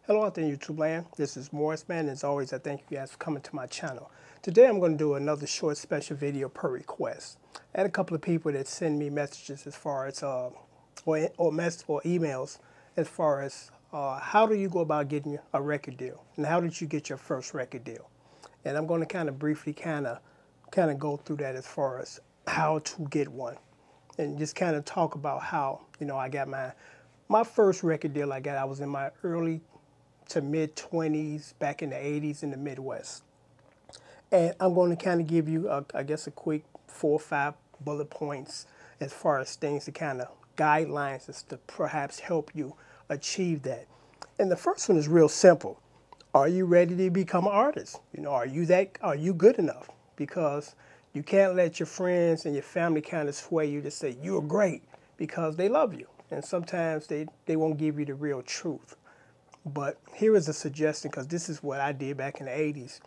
Hello out there in YouTube land. This is Morrisman. As always, I thank you guys for coming to my channel. Today I'm going to do another short special video per request. I had a couple of people that send me messages as far as or emails as far as how do you go about getting a record deal and how did you get your first record deal. And I'm going to kind of briefly kind of go through that as far as how to get one and just kind of talk about how I got my first record deal. I was in my early to mid 20s back in the 80s in the Midwest. And I'm going to kind of give you, I guess, a quick 4 or 5 bullet points as far as things to kind of guidelines as to perhaps help you achieve that. And the first one is real simple. Are you ready to become an artist? Are you good enough? Because you can't let your friends and your family kind of sway you to say you're great because they love you. And sometimes they won't give you the real truth. But here is a suggestion, because this is what I did back in the 80s.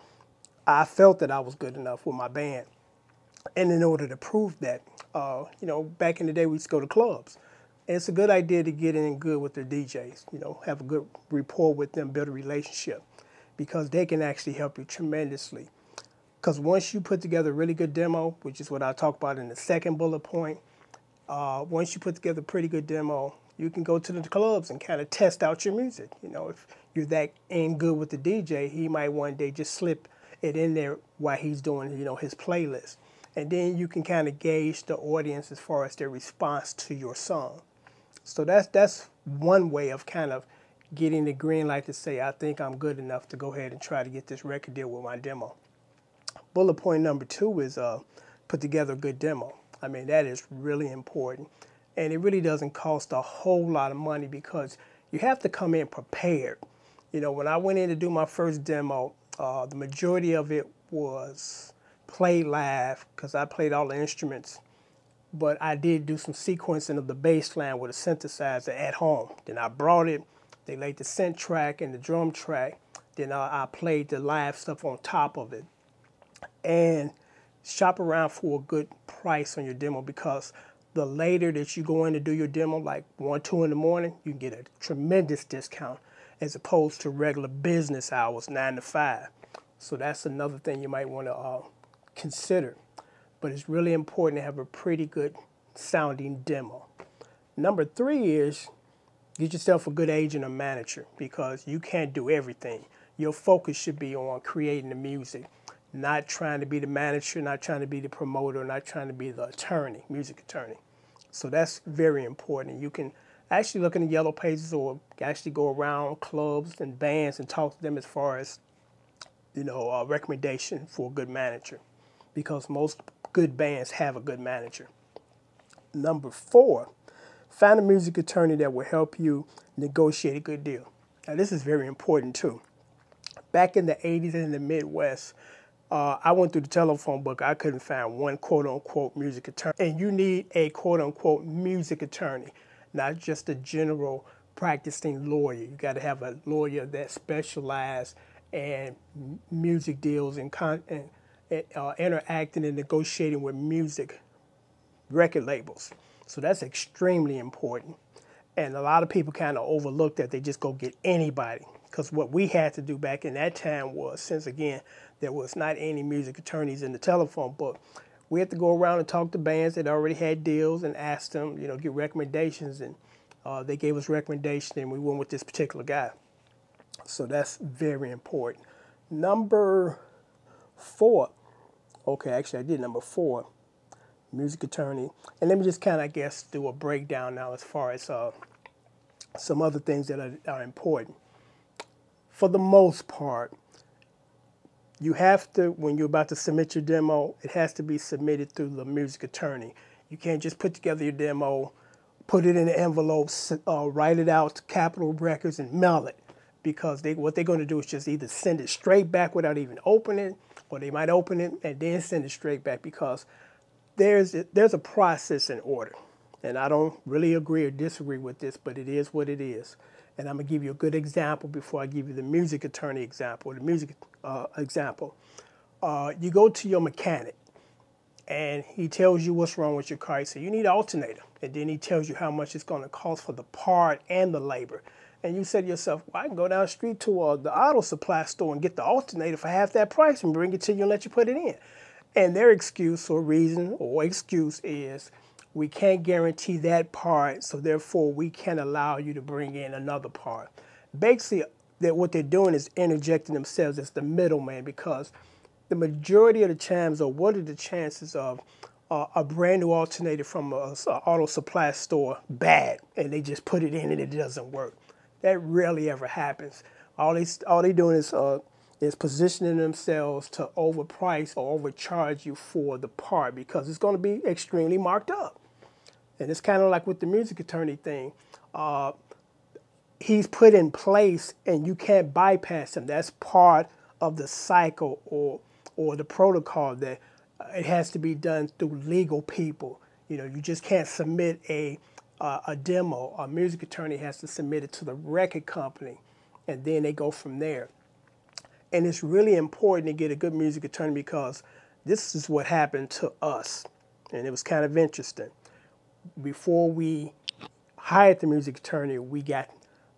I felt that I was good enough with my band. And in order to prove that, back in the day we used to go to clubs. And it's a good idea to get in good with the DJs, have a good rapport with them, build a relationship, because they can actually help you tremendously. Because once you put together a really good demo, which is what I talk about in the second bullet point, once you put together a pretty good demo, you can go to the clubs and kind of test out your music. If you're that ain't good with the DJ, he might one day just slip it in there while he's doing, his playlist. And then you can kind of gauge the audience as far as their response to your song. So that's one way of kind of getting the green light to say, I think I'm good enough to go ahead and try to get this record deal with my demo. Bullet point number 2 is put together a good demo. I mean, that is really important. And it really doesn't cost a whole lot of money because you have to come in prepared. When I went in to do my first demo, the majority of it was played live because I played all the instruments. But I did do some sequencing of the bass line with a synthesizer at home. Then I brought it. They laid the synth track and the drum track. Then I played the live stuff on top of it. And shop around for a good price on your demo, because the later that you go in to do your demo, like 1, 2 in the morning, you can get a tremendous discount as opposed to regular business hours, 9 to 5. So that's another thing you might want to consider. But it's really important to have a pretty good sounding demo. Number 3 is get yourself a good agent or manager, because you can't do everything. Your focus should be on creating the music, not trying to be the manager, not trying to be the promoter, not trying to be the attorney, music attorney. So that's very important. You can actually look in the yellow pages or actually go around clubs and bands and talk to them as far as, a recommendation for a good manager, because most good bands have a good manager. Number 4, find a music attorney that will help you negotiate a good deal. Now, this is very important too. Back in the 80s in the Midwest, I went through the telephone book. I couldn't find one quote-unquote music attorney. And you need a quote-unquote music attorney, not just a general practicing lawyer. You got to have a lawyer that specializes in music deals and interacting and negotiating with music record labels. So that's extremely important. And a lot of people kind of overlook that. They just go get anybody. Because what we had to do back in that time was, since again, there was not any music attorneys in the telephone book, we had to go around and talk to bands that already had deals and ask them, get recommendations. And they gave us recommendations and we went with this particular guy. So that's very important. Number 4. Okay, actually I did number 4, music attorney. And let me just kind of, do a breakdown now as far as some other things that are important. For the most part, you have to, when you're about to submit your demo, it has to be submitted through the music attorney. You can't just put together your demo, put it in an envelope, write it out to Capitol Records and mail it, because what they're going to do is just either send it straight back without even opening it, or they might open it and then send it straight back, because there's a process in order. And I don't really agree or disagree with this, but it is what it is. And I'm going to give you a good example before I give you the music attorney example, the music example. You go to your mechanic, and he tells you what's wrong with your car. He says, you need an alternator. And then he tells you how much it's going to cost for the part and the labor. And you say to yourself, well, I can go down the street to the auto supply store and get the alternator for half that price and bring it to you and let you put it in. And their excuse or reason or excuse is, we can't guarantee that part, so therefore we can't allow you to bring in another part. Basically, what they're doing is interjecting themselves as the middleman, because the majority of the times, or what are the chances of a brand new alternator from an auto supply store bad, and they just put it in and it doesn't work? That rarely ever happens. All they doing is positioning themselves to overprice or overcharge you for the part, because it's going to be extremely marked up. And it's kind of like with the music attorney thing. He's put in place and you can't bypass him. That's part of the cycle or the protocol, that it has to be done through legal people. You know, you just can't submit a demo. A music attorney has to submit it to the record company, and then they go from there. And it's really important to get a good music attorney, because this is what happened to us. And it was kind of interesting. Before we hired the music attorney, we got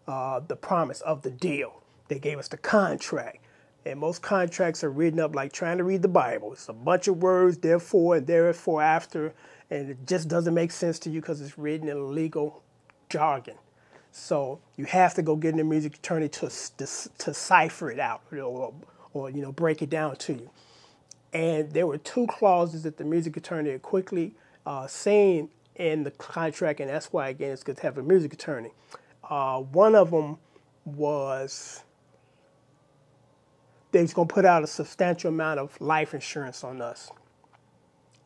the promise of the deal. They gave us the contract. And most contracts are written up like trying to read the Bible. It's a bunch of words, therefore and therefore after, and it just doesn't make sense to you because it's written in legal jargon. So you have to go get a music attorney to cipher it out, or break it down to you. And there were two clauses that the music attorney had quickly seen in the contract, and that's why, again, it's good to have a music attorney. One of them was they was going to put out a substantial amount of life insurance on us.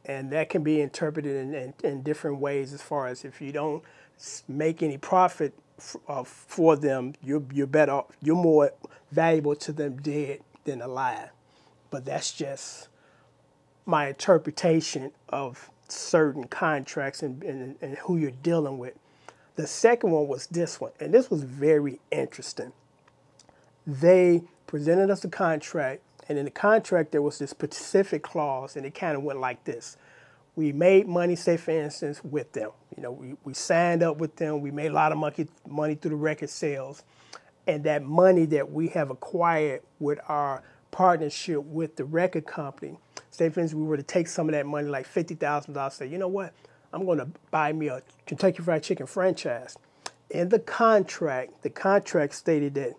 And that can be interpreted in different ways, as far as if you don't make any profit for them, you're better off, you're more valuable to them dead than alive. But that's just my interpretation of certain contracts and who you're dealing with. The second one was this one, and this was very interesting. They presented us a contract, and in the contract there was this specific clause, and it kind of went like this. We made money, say for instance, with them. You know, we signed up with them. We made a lot of money through the record sales. And that money that we have acquired with our partnership with the record company, say for instance, we were to take some of that money, like $50,000, say, you know what, I'm going to buy me a Kentucky Fried Chicken franchise. In the contract stated that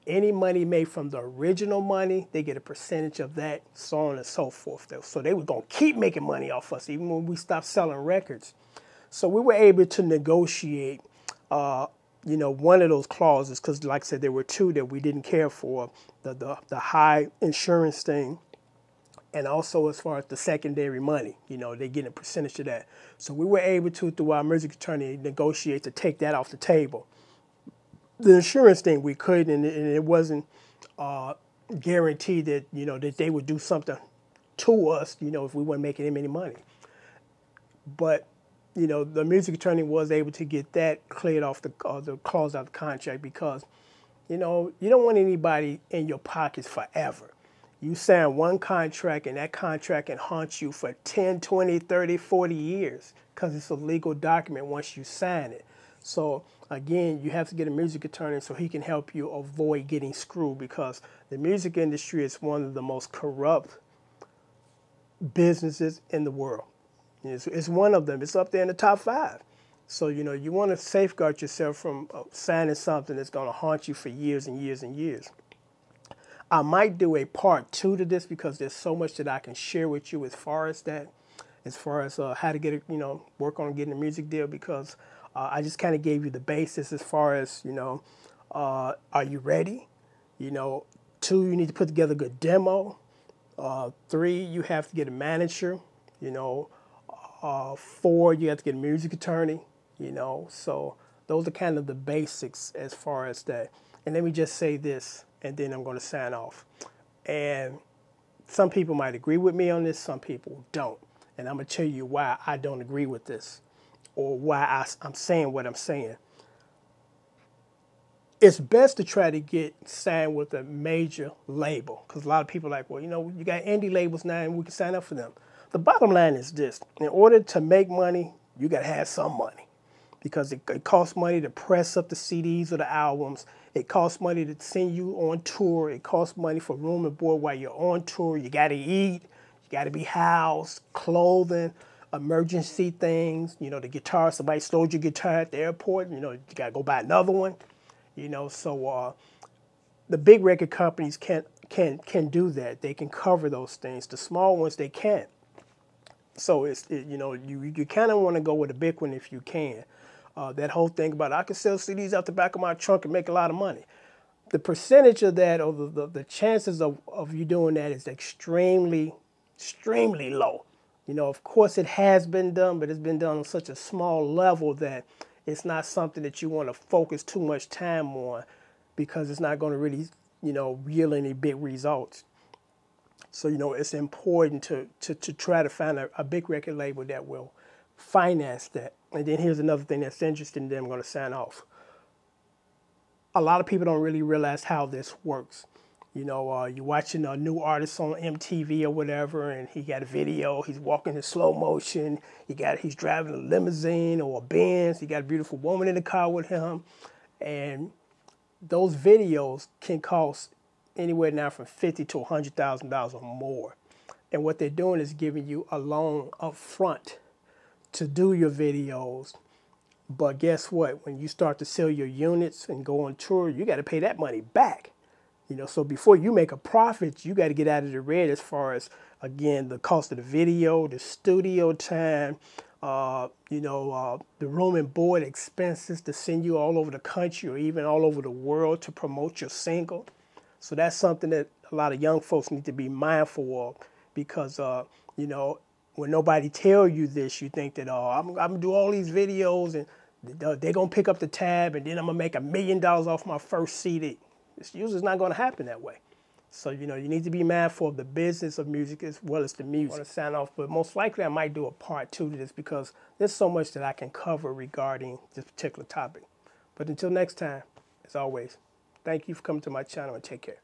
any money made from the original money, they get a percentage of that, so on and so forth. So they were going to keep making money off us even when we stopped selling records. So we were able to negotiate, one of those clauses, because like I said, there were two that we didn't care for, the high insurance thing, and also as far as the secondary money, they get a percentage of that. So we were able to, through our music attorney, negotiate to take that off the table. The insurance thing we could, and it wasn't guaranteed that that they would do something to us, if we weren't making them any money. But the music attorney was able to get that cleared off the clause out of the contract, because you don't want anybody in your pockets forever. You sign one contract, and that contract can haunt you for 10, 20, 30, 40 years, because it's a legal document once you sign it. So again, you have to get a music attorney so he can help you avoid getting screwed, because the music industry is one of the most corrupt businesses in the world. It's one of them. It's up there in the top 5. So, you want to safeguard yourself from signing something that's going to haunt you for years and years and years. I might do a part 2 to this, because there's so much that I can share with you as far as that, how to get work on getting a music deal, because I just kind of gave you the basis as far as, are you ready? 2, you need to put together a good demo. 3, you have to get a manager. 4, you have to get a music attorney. So those are kind of the basics as far as that. And let me just say this, and then I'm going to sign off. And some people might agree with me on this, some people don't. And I'm going to tell you why I don't agree with this, or why I'm saying what I'm saying. It's best to try to get signed with a major label, because a lot of people are like, well, you got indie labels now and we can sign up for them. The bottom line is this: in order to make money, you got to have some money, because it costs money to press up the CDs or the albums. It costs money to send you on tour. It costs money for room and board while you're on tour. You got to eat. You got to be housed, clothing, emergency things. You know, the guitar, somebody stole your guitar at the airport. You know, you got to go buy another one. You know, so the big record companies can do that. They can cover those things. The small ones, they can't. So you know, you kind of want to go with a big one if you can. That whole thing about I can sell CDs out the back of my trunk and make a lot of money. The percentage of that, or the chances of you doing that is extremely, extremely low. You know, of course it has been done, but it's been done on such a small level that it's not something that you want to focus too much time on, because it's not going to really, you know, yield any big results. So, you know, it's important to try to find a big record label that will finance that. And then here's another thing that's interesting, then I'm going to sign off. A lot of people don't really realize how this works. You know, you're watching a new artist on MTV or whatever, and he got a video, he's walking in slow motion, he's driving a limousine or a Benz, he got a beautiful woman in the car with him, and those videos can cost anywhere now from $50,000 to $100,000 or more. And what they're doing is giving you a loan up front to do your videos. But guess what? When you start to sell your units and go on tour, you got to pay that money back. You know, so before you make a profit, you got to get out of the red as far as, again, the cost of the video, the studio time, you know, the room and board expenses to send you all over the country or even all over the world to promote your single. So that's something that a lot of young folks need to be mindful of, because, you know, when nobody tell you this, you think that, oh, I'm going to do all these videos and they're going to pick up the tab and then I'm going to make $1 million off my first CD. It's usually not going to happen that way. So, you know, you need to be mindful of the business of music as well as the music. I want to sign off, but most likely I might do a part 2 to this, because there's so much that I can cover regarding this particular topic. But until next time, as always, thank you for coming to my channel, and take care.